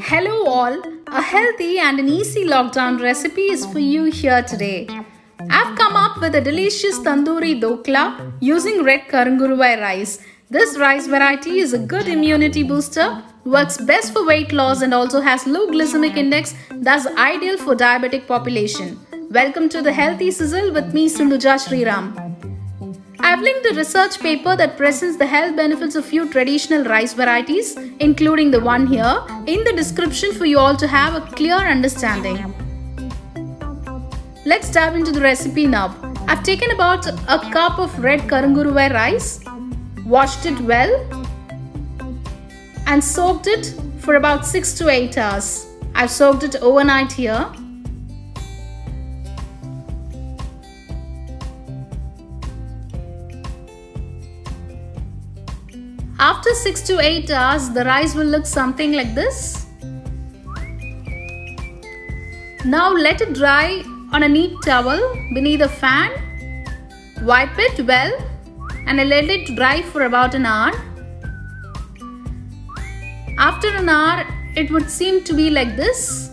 Hello all, a healthy and an easy lockdown recipe is for you here today. I've come up with a delicious tandoori dokla using red Karanguruvai rice. This rice variety is a good immunity booster, works best for weight loss and also has low glycemic index, thus ideal for diabetic population. Welcome to the Healthy Sizzle with me Sunduja Sriram. I've linked a research paper that presents the health benefits of few traditional rice varieties, including the one here, in the description for you all to have a clear understanding. Let's dive into the recipe now. I've taken about a cup of red Karanguruvai rice, washed it well and soaked it for about 6 to 8 hours. I've soaked it overnight here. After 6 to 8 hours, the rice will look something like this. Now let it dry on a neat towel beneath a fan. Wipe it well and let it dry for about an hour. After an hour, it would seem to be like this.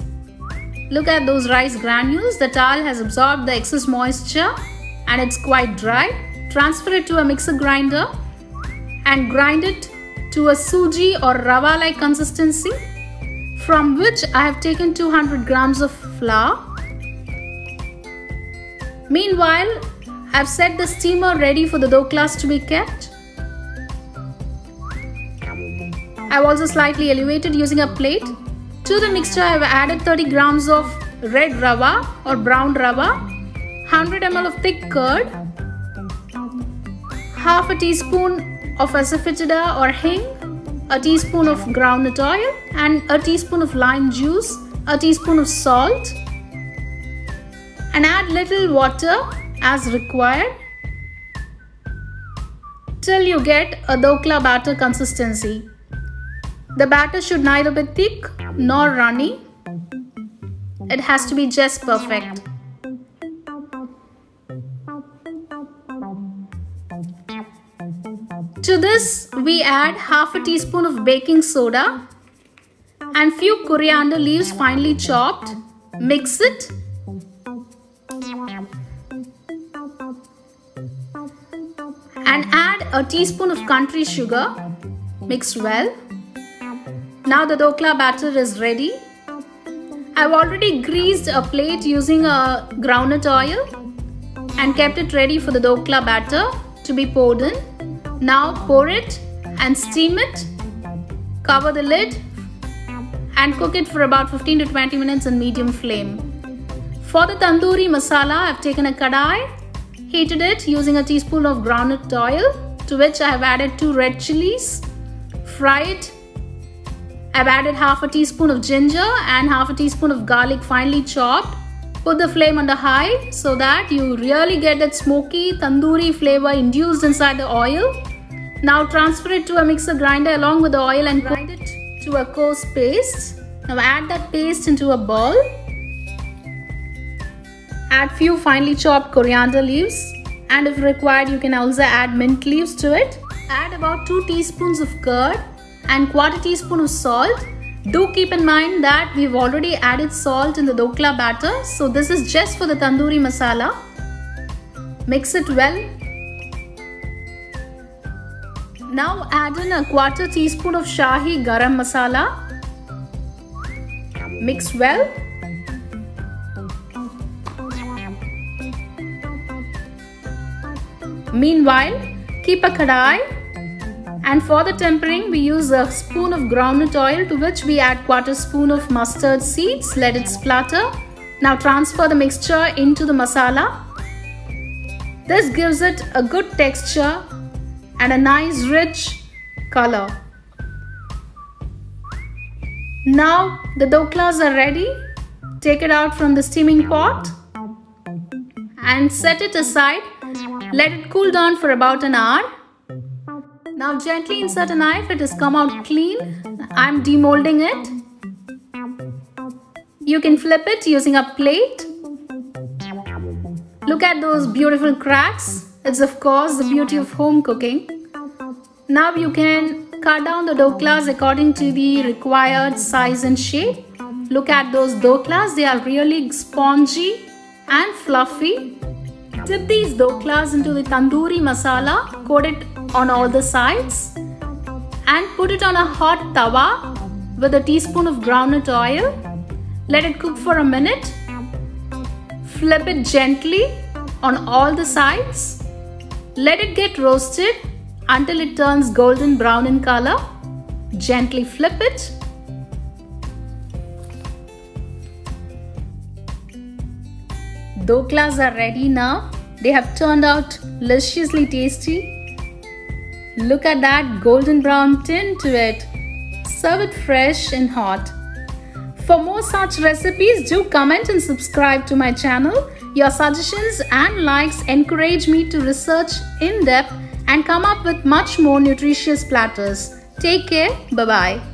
Look at those rice granules. The towel has absorbed the excess moisture and it's quite dry. Transfer it to a mixer grinder and grind it to a suji or rava like consistency, from which I have taken 200 grams of flour. Meanwhile, I have set the steamer ready for the doklas to be kept. I have also slightly elevated using a plate. To the mixture, I have added 30 grams of red rava or brown rava, 100 ml of thick curd, half a teaspoon of asafoetida or hing, a teaspoon of groundnut oil and a teaspoon of lime juice, a teaspoon of salt, and add little water as required till you get a dokla batter consistency. The batter should neither be thick nor runny. It has to be just perfect. To this, we add half a teaspoon of baking soda and few coriander leaves finely chopped. Mix it. And add a teaspoon of country sugar. Mix well. Now the dokla batter is ready. I've already greased a plate using a groundnut oil and kept it ready for the dokla batter to be poured in. Now pour it and steam it. Cover the lid and cook it for about 15 to 20 minutes on medium flame. For the tandoori masala, I have taken a kadai, heated it using a teaspoon of groundnut oil, to which I have added 2 red chilies. Fry it. I've added half a teaspoon of ginger and half a teaspoon of garlic finely chopped. Put the flame under high so that you really get that smoky tandoori flavor induced inside the oil. Now transfer it to a mixer grinder along with the oil and grind it to a coarse paste. Now add that paste into a bowl. Add few finely chopped coriander leaves, and if required you can also add mint leaves to it. Add about 2 teaspoons of curd and 1/4 teaspoon of salt. Do keep in mind that we've already added salt in the dokla batter, so this is just for the tandoori masala. Mix it well. Now add in a 1/4 teaspoon of Shahi garam masala. Mix well. Meanwhile, keep a kadai. And for the tempering, we use a spoon of groundnut oil, to which we add 1/4 spoon of mustard seeds. Let it splatter. Now transfer the mixture into the masala. This gives it a good texture and a nice rich color. Now the doklas are ready. Take it out from the steaming pot and set it aside. Let it cool down for about an hour. Now gently insert a knife. It has come out clean. I'm demolding it. You can flip it using a plate. Look at those beautiful cracks. It's of course the beauty of home cooking. Now you can cut down the doklas according to the required size and shape. Look at those doklas, they are really spongy and fluffy. Dip these doklas into the tandoori masala, coat it on all the sides and put it on a hot tawa with a teaspoon of groundnut oil. Let it cook for a minute. Flip it gently on all the sides. Let it get roasted until it turns golden brown in color. Gently flip it. Doklas are ready now. They have turned out deliciously tasty. Look at that golden brown tint to it. Serve it fresh and hot. For more such recipes, do comment and subscribe to my channel. Your suggestions and likes encourage me to research in depth and come up with much more nutritious platters. Take care. Bye-bye.